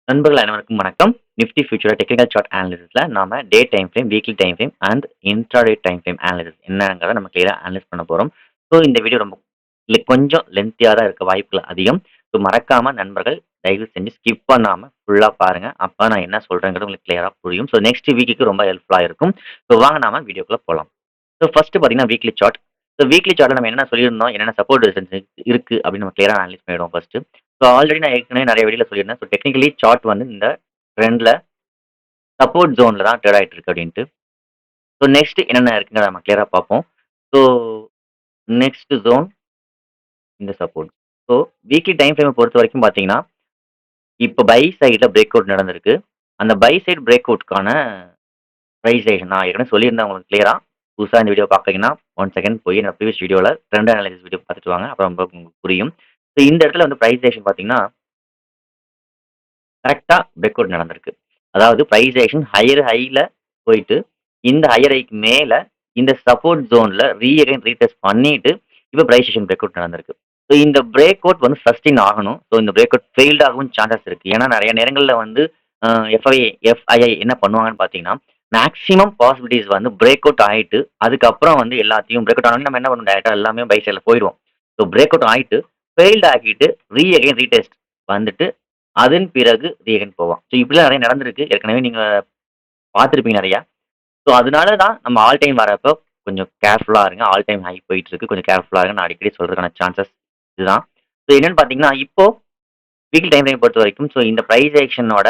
நண்பர்கள் அனைவருக்கும் வணக்கம். நிஃப்டி ஃபியூச்சர் டெக்னிக்கல் சார்ட் அனாலிசிஸ்ல நாம டே time frame, weekly time frame and intraday time frame analysis என்னங்கிறத நம்ம கிளியரா அனலைஸ் பண்ண போறோம். ஸோ இந்த வீடியோ ரொம்ப கொஞ்சம் லென்த்தியா தான் இருக்க வாய்ப்புகள் அதிகம். ஸோ மறக்காம நண்பர்கள் தயவு செஞ்சு ஸ்கிப் பண்ணாம ஃபுல்லா பாருங்க. அப்ப நான் என்ன சொல்றேங்கிறது உங்களுக்கு கிளியரா புரியும். ஸோ நெக்ஸ்ட் வீக்குக்கு ரொம்ப ஹெல்ப்ஃபுல்லா இருக்கும். ஸோ வாங்க நாம வீடியோக்குள்ள போலாம். ஸோ ஃபர்ஸ்ட் பார்த்தீங்கன்னா வீக்லி சார்ட். ஸோ வீக்லி சார்ட்ல நம்ம என்ன சொல்லியிருந்தோம், என்னென்ன சப்போர்ட் ரெசிஸ்டன்ஸ் இருக்கு அப்படின்னு நம்ம கிளியரா அனலைஸ் பண்ணிடுவோம் ஃபர்ஸ்ட். ஸோ ஆல்ரெடி நான் ஏற்கனவே நிறைய வீடியோல சொல்லியிருந்தேன். ஸோ டெக்னிக்கலி சார்ட் வந்து இந்த ட்ரெண்ட்ல சப்போர்ட் ஜோன்ல தான் ட்ரேட் ஆயிட்டு இருக்கு அப்படின்ட்டு. ஸோ நெக்ஸ்ட் என்னென்ன இருக்குங்கிறத நம்ம கிளியரா பார்ப்போம். ஸோ நெக்ஸ்ட் ஜோன் இந்த சப்போர்ட். ஸோ வீக்லி டைம் ஃப்ரேமை பொறுத்த வரைக்கும் பார்த்தீங்கன்னா, இப்போ பை சைடுல பிரேக் அவுட் நடந்திருக்கு. அந்த பை சைடு பிரேக் அவுட்க்கான பிரைஸேஷன் நான் ஏற்கனவே சொல்லியிருந்தேன் உங்களுக்கு கிளியரா. புதுசா இந்த வீடியோ பார்க்குறீங்கன்னா, ஒன் செகண்ட் போய் என்னோட ப்ரீவியஸ் வீடியோல ட்ரெண்ட் அனாலிசிஸ் வீடியோ பார்த்துட்டு வாங்க. அப்ப ரொம்ப உங்களுக்கு புரியும். ஸோ இந்த இடத்துல வந்து பிரைஸேஷன் பார்த்தீங்கன்னா, கரெக்ட்டா பிரேக் அவுட் நடந்திருக்கு. அதாவது பிரைஸேஷன் ஹையர் ஹைல போயிட்டு, இந்த ஹையர் ஹைக்கு மேல இந்த சப்போர்ட் ஜோன்ல அகைன் ரீடெஸ்ட் பண்ணிட்டு, இப்ப பிரைஸேஷன் பிரேக் அவுட் நடந்திருக்கு. ஸோ இந்த பிரேக் அவுட் வந்து சஸ்டெயின் ஆகணும். ஸோ இந்த பிரேக் அவுட் ஃபெயில்ட் ஆகவும் சான்சஸ் இருக்கு. ஏன்னா நெறைய நேரங்கள்ல வந்து எஃப்ஐஐ என்ன பண்ணுவாங்கன்னு பார்த்தீங்கன்னா, மேக்ஸிமம் பாசிபிலிட்டீஸ் வந்து பிரேக் அவுட் ஆயிட்டு, அதுக்கப்புறம் வந்து எல்லாத்தையும் பிரேக் அவுட் ஆனோனே நம்ம என்ன பண்ணுவோம் டைரக்ட்டா எல்லாமே பை சைட்ல போயிடுவோம். ஸோ பிரேக் அவுட் ஆயிட்டு, ஃபெயில்ட் ஆக்கிட்டு, அகைன் ரீடெஸ்ட் வந்துட்டு அதன் பிறகு ரீஅகைன் போவான். ஸோ இப்படிலாம் நெறைய நடந்திருக்கு. ஏற்கனவே நீங்க பார்த்திருப்பீங்க நெறையா. ஸோ அதனால தான் நம்ம ஆல் டைம் வரப்போ கொஞ்சம் கேர்ஃபுல்லா இருங்க. ஆல் டைம் ஹை போயிட்டு இருக்கு. கொஞ்சம் கேர்ஃபுல்லா இருங்க. நான் அடிக்கடி சொல்றதுக்கான சான்சஸ் இதுதான். ஸோ என்னன்னு பார்த்தீங்கன்னா, இப்போ வீக்லி டைம் ஃப்ரேம் பொறுத்தவரைக்கும் ஸோ இந்த பிரைஸ் ஆக்ஷனோட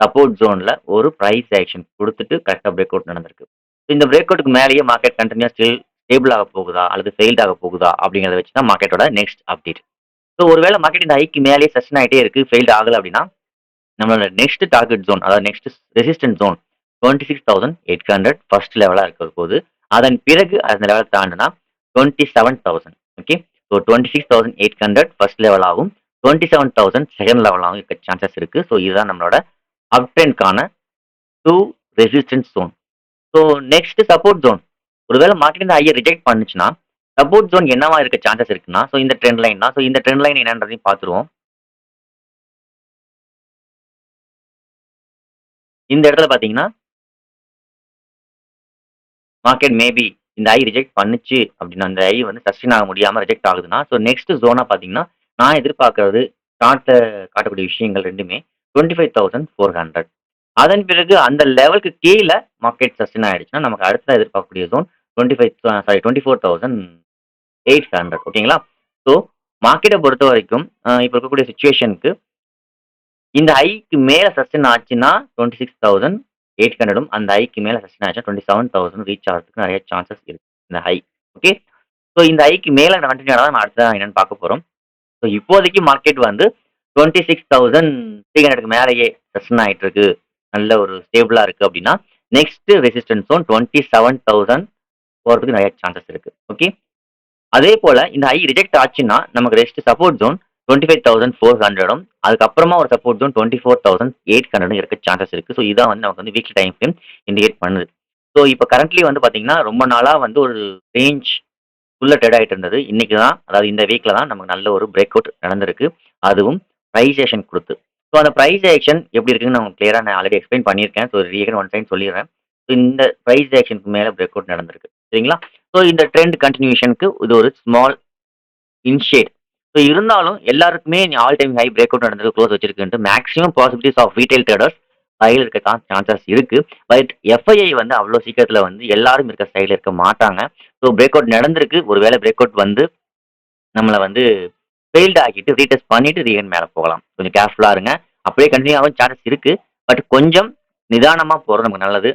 சப்போர்ட் ஜோன்ல ஒரு பிரைஸ் ஆக்ஷன் குடுத்துட்டு கரெக்ட்டா பிரேக் அவுட் நடந்திருக்கு. ஸோ இந்த பிரேக் அவுட்க்கு மேலேயே மார்க்கெட் கன்டினியூவா ஸ்டேபிள் ஆக போகுதா? அல்லது ஃபெயில்ட் ஆக போகுதா? அப்படிங்கிறத வச்சு தான் மார்க்கெட்டோட நெக்ஸ்ட் அப்டேட். ஸோ ஒருவேள மார்க்கெட் இந்த ஹைக்கு மேலேயே சஸ்டெயின் ஆயிட்டே இருக்கு. ஃபெயில்ட் ஆகல அப்படின்னா நம்மளோட நெக்ஸ்ட் டார்கெட் ஜோன் அதாவது நெக்ஸ்ட் ரெசிஸ்டன்ட் ஜோன் 26,800 ஃபர்ஸ்ட் லெவலா இருக்க போது. அதன் பிறகு அந்த லெவல் தாண்டுனா 27,000. ஓகே. ஸோ 26,800 ஃபர்ஸ்ட் லெவலாகவும் 27,000 செகண்ட் லெவலாகவும் இருக்க சான்சஸ் இருக்கு. ஸோ இதுதான் நம்மளோட அப் ட்ரெண்ட்கான 2 resistance zone. So next support zone. ஒருவேளை மார்க்கெட் இந்த ஹையை ரிஜெக்ட் பண்ணுச்சுன்னா சப்போர்ட் ஜோன் என்னவா இருக்க சான்சஸ் இருக்குன்னா, ஸோ இந்த ட்ரெண்ட் லைன் தான். ஸோ இந்த ட்ரெண்ட் லைன் என்னன்றதையும் பார்த்துருவோம். இந்த இடத்துல பார்த்தீங்கன்னா மார்க்கெட் மேபி இந்த ஐ ரிஜெக்ட் பண்ணுச்சு அப்படின்னா, அந்த ஐ வந்து சஸ்டெயின் ஆக முடியாம ரிஜெக்ட் ஆகுதுன்னா, ஸோ நெக்ஸ்ட் ஜோனா பார்த்தீங்கன்னா, நான் எதிர்பார்க்கிறது சார்ட்ல காட்டக்கூடிய விஷயங்கள் 2மே 25,400. அதன் பிறகு அந்த லெவலுக்கு கீழ மார்க்கெட் சஸ்டெயின் ஆயிடுச்சுன்னா, நமக்கு அடுத்த எதிர்பார்க்கக்கூடிய ஜோன் 24,800. ஓகேங்களா? ஸோ மார்க்கெட்ட பொறுத்தவரைக்கும் இப்ப இருக்கக்கூடிய சிச்சுவேஷனுக்கு இந்த ஹைக்கு மேல சஸ்டெயின் ஆச்சுன்னா 26,800ம் அந்த ஹைக்கு மேல சஸ்டெயின் ஆச்சுன்னா 27,000 ரீச் ஆகிறதுக்கு நிறைய சான்சஸ் இருக்கு. இந்த ஹை. ஓகே. ஸோ இந்த ஹைக்கு மேல கண்டினியூ ஆனா நம்ம அடுத்ததான் என்னன்னு பார்க்க போறோம். ஸோ இப்போதைக்கு மார்க்கெட் வந்து 26,300க்கு மேலேயே சஸ்டெயின் ஆயிட்டு இருக்கு. நல்ல ஒரு ஸ்டேபிளா இருக்கு அப்படின்னா, நெக்ஸ்ட் ரெசிஸ்டன்ஸ் ஜோன் 27,000 போறதுக்கு நிறைய சான்சஸ் இருக்கு. ஓகே. அதே போல இந்த ஹை ரிஜெக்ட் ஆச்சுன்னா நமக்கு ரெஸ்ட் சப்போர்ட் ஜோன் 25,400ம் அதுக்கப்புறமா ஒரு சப்போர்ட் ஜோன் 24,800 இருக்க சான்சஸ் இருக்கு. ஸோ இதான் வந்து நமக்கு வந்து வீக்லி டைம் ஃப்ரேம் இண்டிகேட் பண்ணுது. ஸோ இப்போ கரண்ட்லி வந்து பாத்தீங்கன்னா ரொம்ப நாளா வந்து ஒரு ரேஞ்ச் உள்ள ட்ரேட் ஆயிட்டு இருந்தது. இன்னைக்கு தான் அதாவது இந்த வீக்ல தான் நமக்கு நல்ல ஒரு பிரேக் அவுட் நடந்திருக்கு. அதுவும் பிரைஸ் ஆக்ஷன் கொடுத்து. ஸோ அந்த பிரைஸ் ஆக்ஷன் எப்படி இருக்குன்னு நான் கிளியரா நான் ஆல்ரெடி எக்ஸ்பிளைன் பண்ணியிருக்கேன். ஸோ ரீகன் ஒன் டைம் சொல்லிடுறேன். ஸோ இந்த பிரைஸ் ஆக்ஷனுக்கு மேல பிரேக் அவுட் நடந்திருக்கு. சரிங்களா? ஸோ இந்த ட்ரெண்ட் கண்டினியூஷனுக்கு இது ஒரு ஸ்மால் இன்ஷியேட். ஸோ இருந்தாலும் எல்லாருக்குமே நீ all time high break out நடந்தது க்ளோஸ் வச்சிருக்குன்ட்டு maximum possibilities of retail traders கையில் இருக்க சான்சஸ் இருக்கு. பட் எஃப்ஐஐ வந்து அவ்வளோ சீக்கிரத்தில் வந்து எல்லாரும் இருக்க சைடில் இருக்க மாட்டாங்க. ஸோ பிரேக் அவுட் நடந்திருக்கு. ஒருவேளை பிரேக் அவுட் வந்து நம்மளை வந்து ஃபெயில்டு ஆக்கிட்டு ரீடெஸ்ட் பண்ணிட்டு ரீகன் மேலே போகலாம். கொஞ்சம் கேர்ஃபுல்லாக இருங்க. அப்படியே கண்டினியூ ஆகும் சான்சஸ் இருக்கு. பட் கொஞ்சம் நிதானமாக போகிறது நமக்கு நல்லது.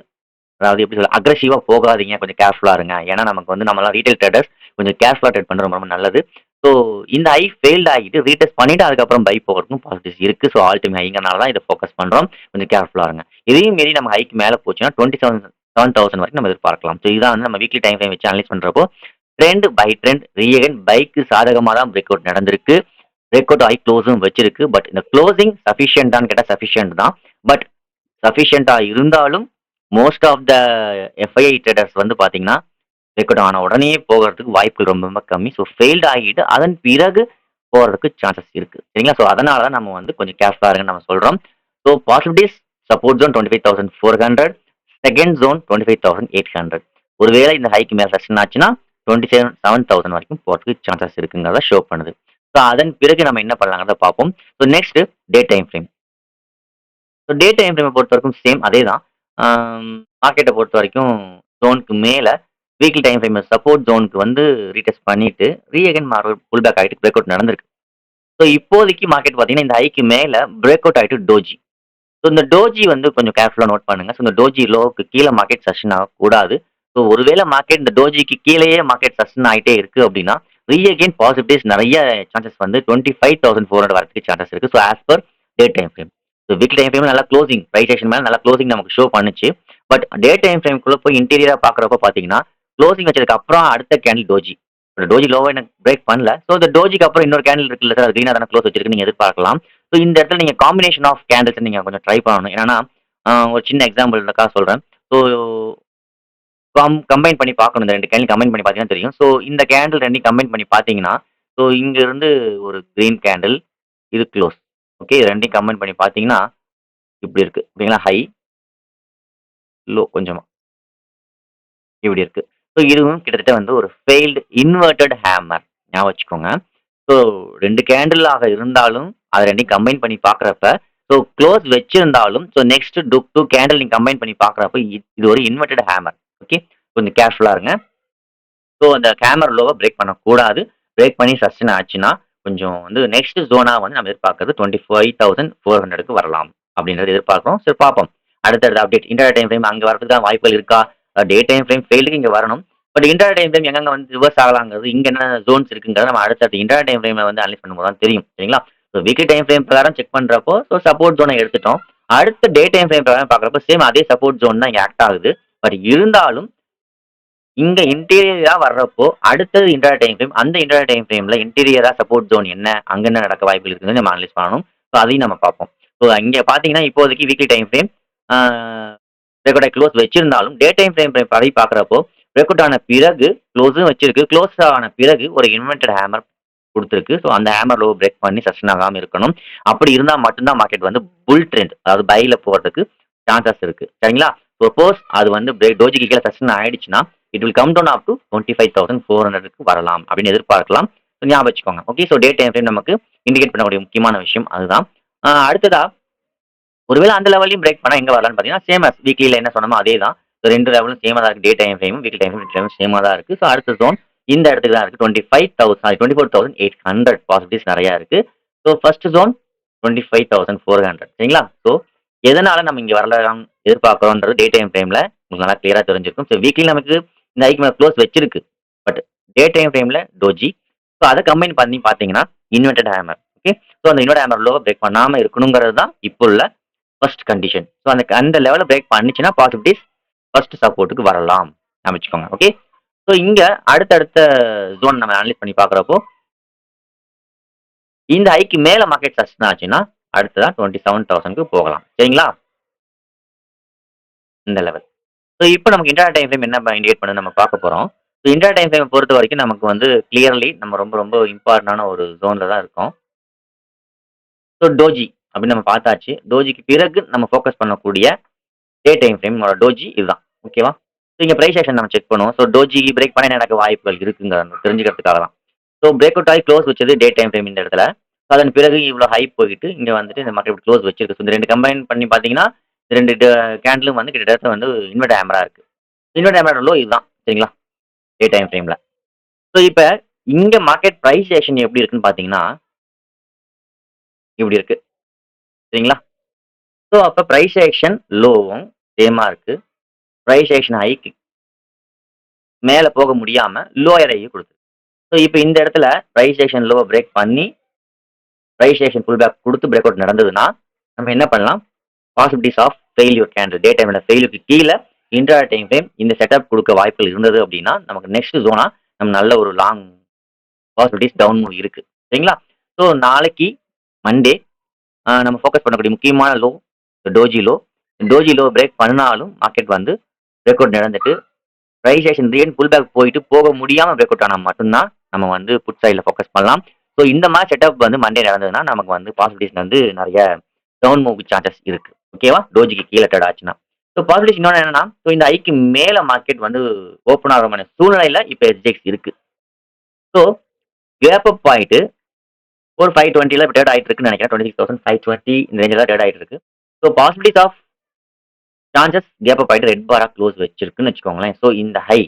அதாவது எப்படி சொல்ல அக்ரெசிவா போகாதீங்க. கொஞ்சம் கேர்ஃபுல்லா இருங்க. ஏன்னா நமக்கு வந்து நம்மலாம் ரீட்டைல் ட்ரேடர்ஸ் கொஞ்சம் கேர்ஃபுல்லா ட்ரேட் பண்றது ரொம்ப ரொம்ப நல்லது. ஸோ இந்த ஐ ஃபெயில்ட் ஆகிட்டு ரீடெஸ்ட் பண்ணிட்டு அதுக்கப்புறம் பை போகிறதுக்கும் பாசிபிலிட்டிஸ் இருக்கு. ஸோ ஆல் டைம் ஹைங்கனால தான் இதை ஃபோக்கஸ் பண்றோம். கொஞ்சம் கேர்ஃபுல்லா இருங்க. இதையும் மீறி நம்ம ஹைக்கு மேல போச்சுன்னா 27,000 வரைக்கும் நம்ம எதிர்பார்க்கலாம். ஸோ இதுதான் வந்து நம்ம வீக்லி டைம் ஃப்ரேம் வச்சு அனலைஸ் பண்றப்போ ட்ரெண்ட் பை ட்ரெண்ட் ரீஅகைன் பைக்கு சாதகமாக தான் பிரேக் அவுட் நடந்திருக்கு. பிரேக் அவுட் ஆகி க்ளோஸும் வச்சிருக்கு. பட் இந்த க்ளோசிங் சஃபிஷியன்டான்னு கேட்டால் சஃபிஷியன்ட் தான். பட் சஃபிஷியன்டா இருந்தாலும் most of the FII traders வந்து பார்த்தீங்கன்னா, ரெக்கார்ட் ஆன உடனே போகறதுக்கு வாய்ப்புகள் ரொம்ப ரொம்ப கம்மி. ஸோ ஃபெயில்ட் ஆகிட்டு அதன் பிறகு போறதுக்கு சான்சஸ் இருக்கு. சரிங்களா? ஸோ அதனால தான் நம்ம வந்து கொஞ்சம் கேர்ஃபுல்லா இருங்கன்னு நம்ம சொல்றோம். So possibilities support zone 25,400, second zone 25,800. ஒருவேளை இந்த ஹைக்கு மேலே சஸ்டன் ஆச்சுன்னா 27,000 வரைக்கும் போகிறதுக்கு சான்சஸ் இருக்குங்கிறத ஷோ பண்ணுது. ஸோ அதன் பிறகு நம்ம என்ன பண்ணலாங்கிறத பார்ப்போம். So next day time frame. So day time ஃப்ரேமை பொறுத்த வரைக்கும் சேம் அதே தான். மார்க்கெட்டை பொறுத்த வரைக்கும் ஜோனுக்கு மேலே வீக்லி டைம் ஃப்ரேம் சப்போர்ட் ஜோனுக்கு வந்து ரீடெஸ்ட் பண்ணிட்டு அகைன் மார்க்கெட் புல் பேக் ஆகிட்டு பிரேக் அவுட் நடந்திருக்கு. ஸோ இப்போதைக்கு மார்க்கெட் பார்த்தீங்கன்னா இந்த ஹைக்கு மேலே பிரேக் அவுட் ஆகிட்டு டோஜி. ஸோ இந்த டோஜி வந்து கொஞ்சம் கேர்ஃபுல்லாக நோட் பண்ணுங்க. ஸோ இந்த டோஜி லோவுக்கு கீழே மார்க்கெட் சஸ்டன் ஆகக்கூடாது. ஸோ ஒருவேளை மார்க்கெட் இந்த டோஜிக்கு கீழேயே மார்க்கெட் சஸ்டன் ஆகிட்டே இருக்கு அப்படின்னா அகைன் பாசிபிலிட்டிஸ் நிறைய சான்சஸ் வந்து 25,400 வரதுக்கு சான்சஸ் இருக்கு. So as per day time frame. So weekly time frame நல்லா க்ளோசிங் ப்ரைஸ் ஆக்ஷன் மேலே நல்லா க்ளோசிங் நமக்கு ஷோ பண்ணுச்சு. பட் டே டைம் ஃப்ரேம்குள்ளே போய் இன்டீரியராக பார்க்குறப்ப பார்த்தீங்கன்னா க்ளோசிங் வச்சதுக்கு அப்புறம் அடுத்த கேண்டில் டோஜி. டோஜி லோவை எனக்கு பிரேக் பண்ணல. ஸோ இந்த டோஜிக்கு அப்புறம் இன்னொரு கேண்டில் இருக்குல்ல சார், அது க்ரீனாக தானே க்ளோஸ் வச்சிருக்கு நீங்கள் எதிர்பார்க்கலாம். ஸோ இந்த இடத்துல நீங்கள் காம்பினேஷன் ஆஃப் கேண்டில்ஸ் நீங்கள் கொஞ்சம் ட்ரை பண்ணணும். ஏன்னா ஒரு சின்ன எக்ஸாம்பிள் இருக்கா சொல்கிறேன். ஸோ கம்பைன் பண்ணி பார்க்கணும். இந்த ரெண்டு கேண்டில் கம்பைன் பண்ணி பார்த்தீங்கன்னா தெரியும். ஸோ இந்த கேண்டில் ரெண்டையும் கம்பைன் பண்ணி பார்த்தீங்கன்னா ஸோ இங்கேருந்து ஒரு க்ரீன் கேண்டில், இது க்ளோஸ். ஓகே, ரெண்டையும் கம்பைன் பண்ணி பார்த்தீங்கன்னா இப்படி இருக்கு ஓகேங்களா. ஹை லோ கொஞ்சமாக இப்படி இருக்கு. ஸோ இதுவும் கிட்டத்தட்ட வந்து ஒரு ஃபெயில்டு இன்வெர்டட் ஹேமர் ஞாபகம் வச்சுக்கோங்க. ஸோ ரெண்டு கேண்டில் ஆக இருந்தாலும் அதை ரெண்டையும் கம்பைன் பண்ணி பார்க்குறப்ப ஸோ க்ளோஸ் வச்சிருந்தாலும் ஸோ நெக்ஸ்ட் டூ கேண்டில் நீங்கள் கம்பைன் பண்ணி பார்க்குறப்ப இது ஒரு இன்வெர்டட் ஹேமர். ஓகே, கொஞ்சம் கேர்ஃபுல்லாக இருங்க. ஸோ அந்த ஹேமர் லோவை பிரேக் பண்ணக்கூடாது. பிரேக் பண்ணி சஸ்டன் ஆச்சுன்னா கொஞ்சம் வந்து நெக்ஸ்ட் ஜோனாக வந்து நம்ம எதிர்பார்க்கறது 25,400க்கு வரலாம் அப்படின்றது எதிர்பார்க்குறோம். சரி பார்ப்போம். அடுத்தடுத்த அப்டேட் இன்டர் டைம் ஃப்ரேம் அங்கே வரதுக்கு தான் வாய்ப்புகள் இருக்கா? டே டைம் ஃப்ரேம் ஃபெயிலுக்கு இங்கே வரணும். பட் இன்டர் டைம் ஃப்ரேம் எங்கெங்க வந்து ரிவர்ஸ் ஆகலாங்கிறது இங்கே என்ன ஜோன்ஸ் இருக்குங்கிறத நம்ம அடுத்தடுத்த இன்டர் டைம் ஃப்ரேமை வந்து அனலைஸ் பண்ணும்போது தான் தெரியும். சரிங்களா? ஸோ வீக்லி டைம் ஃப்ரேம் பிரகாரம் செக் பண்ணுறப்போ ஸோ சப்போர்ட் ஜோனை எடுத்துட்டோம். அடுத்த டே டைம் ஃப்ரேம் பிரகாரம் பார்க்குறப்போ சேம் அதே சப்போர்ட் ஜோன் தான் இங்கே ஆக்ட் ஆகுது. பட் இருந்தாலும் இங்க இன்டீரியரா வர்றப்போ அடுத்தது இன்டர் டைம் ஃப்ரேம், அந்த இன்டர் டைம் ஃப்ரேம்ல இன்டீரியரா சப்போர்ட் ஜோன் என்ன, அங்க என்ன நடக்க வாய்ப்புகள் இருக்குன்னு நம்ம அனலைஸ் பண்ணணும். ஸோ அதையும் நம்ம பார்ப்போம். ஸோ இங்க பாத்தீங்கன்னா இப்போதைக்கு வீக்லி டைம் ஃப்ரேம் ரெக்கார்டை க்ளோஸ் வச்சிருந்தாலும் டே டைம் ஃப்ரேம் படி பார்க்குறப்போ ரெக்கார்ட் ஆன பிறகு க்ளோஸும் வச்சிருக்கு. க்ளோஸ் ஆன பிறகு ஒரு இன்வெர்டட் ஹேமர் கொடுத்துருக்கு. ஸோ அந்த ஹேமர் லோ பிரேக் பண்ணி சஸ்டன் ஆகாமல் இருக்கணும். அப்படி இருந்தால் மட்டும்தான் மார்க்கெட் வந்து புல் ட்ரெண்ட் அதாவது பைல போகிறதுக்கு சான்சஸ் இருக்கு. சரிங்களா? சப்போஸ் அது வந்து டோஜிக்கு கீழே சஸ்டன் ஆயிடுச்சுன்னா it will come down up to 25,400க்கு வரலாம் அப்படின்னு எதிர்பார்க்கலாம். ஞாபகம் வச்சுக்கோங்க. Okay, so day time frame நமக்கு இண்டிகேட் பண்ணக்கூடிய முக்கியமான விஷயம் அதுதான். அடுத்ததா ஒருவேளை அந்த லெவலையும் பிரேக் பண்ணா எங்க வரலாம்னு பார்த்தீங்கன்னா சேம் அஸ் வீக்லியில் என்ன சொன்னமோ அதே தான். ரெண்டு லெவலும் சேமாக தான் இருக்கு. டே டைம் ஃப்ரேமும் வீக்லி டைம் ஃப்ரேம் சேமாக தான் இருக்கு. ஸோ அடுத்த ஜோன் இந்த இடத்துக்கு தான் இருக்கு. 24,800 பாசிபிலிட்டிஸ் நிறையா இருக்கு. So first zone 25,400. சரிங்களா? ஸோ எதனால நம்ம இங்கே வரலாம் எதிர்பார்க்குறோன்றது டே டைம் ஃப்ரேம்ல உங்களுக்கு நல்லா கிளியராக தெரிஞ்சிருக்கும். ஸோ வீக்லி நமக்கு இந்த ஐக்கு மேலே க்ளோஸ் வச்சிருக்கு. பட் டே டைம் ஃப்ரேம்ல டோஜி. ஸோ அதை கம்பைன் பண்ணி பார்த்தீங்கன்னா இன்வெர்டட் ஹேமர். ஓகே, ஸோ அந்த இன்வெர்டட் ஹேமர் லோவை பிரேக் பண்ணாமல் இருக்கணுங்கிறது தான் இப்போ உள்ள ஃபர்ஸ்ட் கண்டிஷன். ஸோ அந்த லெவலில் பிரேக் பண்ணிச்சுன்னா பாசிபிலிட்டிஸ் ஃபர்ஸ்ட் சப்போர்ட்டுக்கு வரலாம் அமைச்சுக்கோங்க. ஓகே, ஸோ இங்கே அடுத்தடுத்த ஜோன் நம்ம அனலைஸ் பண்ணி பார்க்குறப்போ இந்த ஐக்கு மேலே மார்க்கெட் சஸ்டன் ஆச்சுன்னா அடுத்ததான் 27,000க்கு போகலாம். சரிங்களா? இந்த லெவல். ஸோ இப்போ நமக்கு இன்டர் டைம் ஃப்ரேம் என்ன இண்டிகேட் பண்ணு நம்ம பார்க்க போகிறோம். ஸோ இன்டர் டைம் ஃப்ரேம் பொறுத்த வரைக்கும் நமக்கு வந்து கிளியர்லி நம்ம ரொம்ப ரொம்ப இம்பார்ட்டண்டான ஒரு ஜோனில் தான் இருக்கோம். ஸோ டோஜி அப்படின்னு நம்ம பார்த்தாச்சு. டோஜிக்கு பிறகு நம்ம ஃபோக்கஸ் பண்ணக்கூடிய டே டைம் ஃப்ரேம் டோஜி இதுதான். ஓகேவா? ஸோ இங்கே ப்ரைஸ் ஆக்ஷன் நம்ம செக் பண்ணுவோம். ஸோ டோஜி பிரேக் பண்ண எனக்கு வாய்ப்புகள் இருக்குங்க தெரிஞ்சுக்கிறதுக்காக தான். ஸோ பிரேக் அவுட் ஆகி க்ளோஸ் வச்சது டே டைம் ஃப்ரேம் இந்த இடத்துல. அதன் பிறகு இவ்வளோ ஹை போயிட்டு இங்கே வந்துட்டு இந்த மார்க்கெட் க்ளோஸ் வச்சிருக்கு. ஸோ இந்த ரெண்டு கம்பைன் பண்ணி பார்த்தீங்கன்னா ரெண்டு கேண்டிலும் வந்து கிட்டத்தட்ட வந்து இன்வெர்ட் ஹேமரா இருக்கு. இன்வெர்ட் ஹேமரோட லோ இதுதான். சரிங்களா? டே டைம் ஃப்ரேம்ல. ஸோ இப்போ இங்கே மார்க்கெட் ப்ரைஸ் ஆக்ஷன் எப்படி இருக்குன்னு பார்த்தீங்கன்னா இப்படி இருக்கு. சரிங்களா? ஸோ அப்போ ப்ரைஸ் ஆக்ஷன் லோவும் சேமாக இருக்கு. ப்ரைஸ் ஆக்ஷன் ஹைக்கு மேலே போக முடியாமல் லோயர் ஹையை கொடுத்து. ஸோ இப்போ இந்த இடத்துல ப்ரைஸ் ஆக்ஷன் லோவை பிரேக் பண்ணி ப்ரைஸ் ஆக்ஷன் புல் பேக் கொடுத்து பிரேக் அவுட் நடந்ததுன்னா நம்ம என்ன பண்ணலாம்? பாசிபிலிட்டிஸ் ஆஃப் ஃபெயில்யூர் கேண்டில் டே டைமில் ஃபெயிலுக்கு கீழே இன்டர் டைம் ஃப்ரேம் இந்த செட்டப் கொடுக்க வாய்ப்புகள் இருந்தது அப்படின்னா நமக்கு நெக்ஸ்ட் ஜோனா நம்ம நல்ல ஒரு லாங் பாசிபிலிட்டிஸ் டவுன் மூவ் இருக்கு. சரிங்களா? ஸோ நாளைக்கு மண்டே நம்ம ஃபோக்கஸ் பண்ணக்கூடிய முக்கியமான லோ டோஜி லோ பிரேக் பண்ணாலும் மார்க்கெட் வந்து பிரேக் அவுட் நடந்துட்டு ப்ரைஸ் ஆக்ஷன் ரீன் புல் பேக் போயிட்டு போக முடியாமல் பிரேக் அவுட் ஆனால் மட்டும்தான் நம்ம வந்து புட் சைடில் ஃபோக்கஸ் பண்ணலாம். ஸோ இந்த மாதிரி செட்டப் வந்து மண்டே நடந்ததுன்னா நமக்கு வந்து பாசிபிலிட்டிஸ் வந்து நிறைய டவுன் மூவ் சான்சஸ் இருக்கு. ஓகேவா? டோஜிக்கு கீழ ட்ரேட் ஆச்சுன்னா. ஸோ பாசிபிலிட்டிஸ் இன்னொன்னு என்னன்னா, ஸோ இந்த ஐக்கு மேல மார்க்கெட் வந்து ஓப்பன் ஆகுற சூழ்நிலையில இப்ப எஸ்ஜிஎக்ஸ் இருக்கு. ஸோ கேப் அப் ஆயிட்டு ஒரு 520ல ட்ரேட் ஆயிட்டு இருக்குன்னு நினைக்கிறேன். 26,520 இந்த ரேஞ்சில ட்ரேட் ஆயிட்டு இருக்கு. So possibilities of chances gap up ஆயிட்டு ரெட் பாரா க்ளோஸ் வச்சிருக்குன்னு வச்சுக்கோங்களேன். ஸோ இந்த ஹை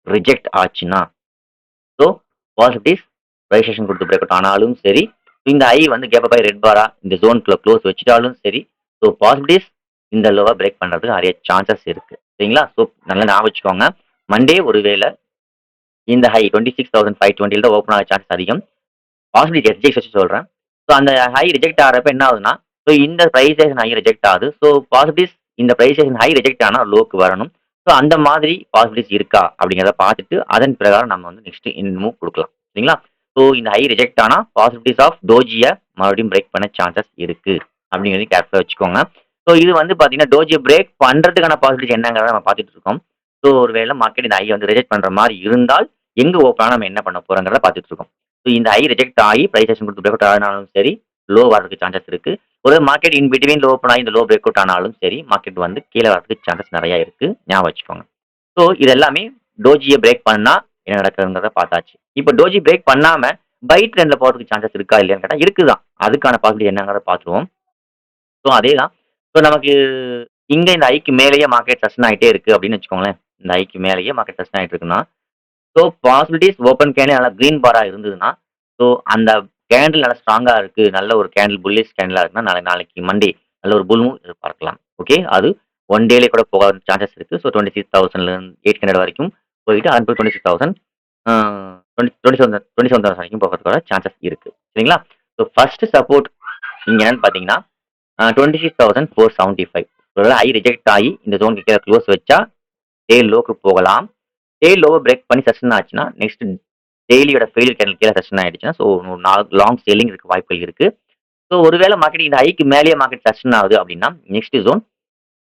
ரிஜெக்ட் ஆச்சுன்னா, ஸோ பாசிபிலிட்டிஸ் ரெஜிஸ்ட்ரேஷன் கொடுத்து பிரேக் அவுட் ஆனாலும் சரி, இந்த ஐ வந்து கேப் அப் ஆகி ரெட் பாரா இந்த ஜோன்குள்ள க்ளோஸ் வச்சுட்டாலும் சரி, ஸோ பாசிபிலிட்டிஸ் இந்த லோவா பிரேக் பண்றதுக்கு நிறைய சான்சஸ் இருக்கு. சரிங்களா? ஸோ நல்லா ஞாபகம் வச்சுக்கோங்க. மண்டே ஒருவேளை இந்த ஹை 26,520 தான் ஓப்பன் ஆக சான்ஸ் அதிகம். பாசிபிலிட்டி எஸ்ஜிஎக்ஸ் வச்சு சொல்றேன். ஸோ அந்த ஹை ரிஜெக்ட் ஆகிறப்ப என்ன ஆகுதுன்னா, ஸோ இந்த பிரைசேஷன் ஹை ரிஜெக்ட் ஆகுது. ஸோ பாசிபிலிட்டிஸ் இந்த பிரைசேஷன் ஹை ரிஜெக்ட் ஆனா லோக்கு வரணும். ஸோ அந்த மாதிரி பாசிபிலிட்டிஸ் இருக்கா அப்படிங்கிறத பார்த்துட்டு அதன் பிரகாரம் நம்ம வந்து நெக்ஸ்ட் இந்த மூவ் கொடுக்கலாம். சரிங்களா? ஸோ இந்த ஹை ரிஜெக்ட் ஆனா பாசிபிலிட்டிஸ் ஆஃப் டோஜியை மறுபடியும் பிரேக் பண்ண சான்சஸ் இருக்கு அப்படிங்கிறது கேர்ஃபுல்லாக வச்சுக்கோங்க. ஸோ இது வந்து பார்த்தீங்கன்னா டோஜியை பிரேக் பண்ணுறதுக்கான பாசிபிலிட்டி என்னங்கிறத நம்ம பார்த்துட்டு இருக்கோம். ஸோ ஒருவேளை மார்க்கெட் இந்த ஹை வந்து ரிஜெக்ட் பண்ணுற மாதிரி இருந்தால் எங்க ஓப்பனா நம்ம என்ன பண்ண போறோங்கிறத பார்த்துட்டு இருக்கோம். ஸோ இந்த ஹை ரிஜெக்ட் ஆகி பிரைசேஷன் கொடுத்து பிரேக் அவுட் ஆனாலும் சரி, லோ வரதுக்கு சான்சஸ் இருக்கு. ஒரு market in between low open ஆகி இந்த லோ பிரேக் அவுட் ஆனாலும் சரி, மார்க்கெட் வந்து கீழே வரதுக்கு சான்சஸ் நிறைய இருக்கு. ஞாபகம் வச்சுக்கோங்க. ஸோ இது எல்லாமே டோஜியை பிரேக் பண்ணா என்ன நடக்குதுங்கிறத பார்த்தாச்சு. இப்போ டோஜி பிரேக் பண்ணாம பை ட்ரெண்ட்ல போறதுக்கு சான்சஸ் இருக்கா இல்லையான்னு கேட்டா இருக்குதான். அதுக்கான பாசிபிலிட்டி என்னங்கிறத பார்த்துருவோம். ஸோ அதே தான். ஸோ நமக்கு இங்க இந்த ஐக்கு மேலேயே மார்க்கெட் சஸ்டன் ஆகிட்டே இருக்கு அப்படின்னு வச்சுக்கோங்களேன். இந்த ஐக்கு மேலேயே மார்க்கெட் சஸ்டன் ஆகிட்டு இருக்குன்னா, ஸோ பாசிபிலிட்டிஸ் ஓப்பன் கேண்டில் நல்லா கிரீன் பாரா இருந்ததுன்னா, ஸோ அந்த கேண்டில் நல்லா ஸ்ட்ராங்கா இருக்கு. நல்ல ஒரு கேண்டில் புல்லிஷ் கேண்டிலா இருக்குன்னா, நாளைக்கு மண்டே நல்ல ஒரு புல் மூவ் எதிர்பார்க்கலாம். ஓகே. அது ஒன் டேலே கூட போக சான்சஸ் இருக்கு. ஸோ 26,800 வரைக்கும் போயிட்டு அண்ட் 26,000 27,000 வரைக்கும் போகிறதுக்கான சான்சஸ் இருக்கு. சரிங்களா? ஸோ ஃபர்ஸ்ட் சப்போர்ட் இங்க என்னன்னு பார்த்தீங்கன்னா 26,475. ஒருவேளை ஐ ரிஜெக்ட் ஆகி இந்த ஜோனுக்கு கீழே க்ளோஸ் வச்சா டே லோக்கு போகலாம். டே லோவை பிரேக் பண்ணி சஸ்டன் ஆச்சுன்னா நெக்ஸ்ட் டெய்லியோட ஃபெயிலியர் கேண்டில் கீழே சஸ்டன் ஆயிடுச்சுன்னா ஸோ லாங் செல்லிங் இருக்க வாய்ப்புகள் இருக்கு. ஸோ ஒருவேளை மார்க்கெட் இந்த ஐக்கு மேலேயே மார்க்கெட் சஸ்டன் ஆகுது அப்படின்னா நெக்ஸ்ட் ஜோன்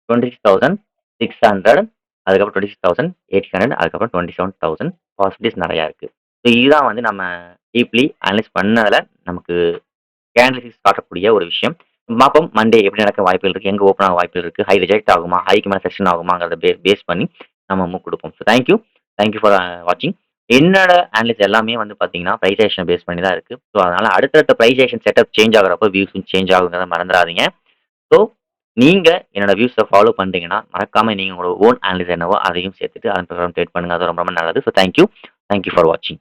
26,600, அதுக்கப்புறம் 26,800, அதுக்கப்புறம் 27,000 பாசிபிலிட்டிஸ் நிறையா இருக்கு. ஸோ இதுதான் வந்து நம்ம டீப்லி அனலைஸ் பண்ணதில் நமக்கு கேண்டில்ஸ் காட்டக்கூடிய ஒரு விஷயம். பார்ப்போம் மண்டே எப்படி நடக்க வாய்ப்புகள் இருக்கு, எங்க ஓப்பன் ஆக வாய்ப்புகள் இருக்கு, ஹை ரிஜெக்ட் ஆகுமா, ஹைக்கு மேலே செக்ஷன் ஆகுமாங்கிறத பேஸ் பண்ணி நம்ம மூவ் கொடுப்போம். ஸோ தேங்க்யூ ஃபார் வாட்சிங். என்னோட அனலிஸ் எல்லாமே வந்து பார்த்தீங்கன்னா ப்ரைசேஷன் பேஸ் பண்ணி தான் இருக்கு. ஸோ அதனால அடுத்தடுத்த ப்ரைசேஷன் செட்டப் சேஞ்ச் ஆகுறப்போ வியூஸும் சேஞ்ச் ஆகுங்கிறத மறந்துடாதீங்க. ஸோ நீங்க என்னோட வியூஸை ஃபாலோ பண்றீங்கன்னா மறக்காம நீங்க உங்களோட ஓன் அனலிஸ் என்னவோ அதையும் சேர்த்துட்டு அதன் பிரகாரம் ட்ரேட் பண்ணுங்க. அது ரொம்ப ரொம்ப நல்லது. ஸோ தேங்க்யூ ஃபார் வாட்சிங்.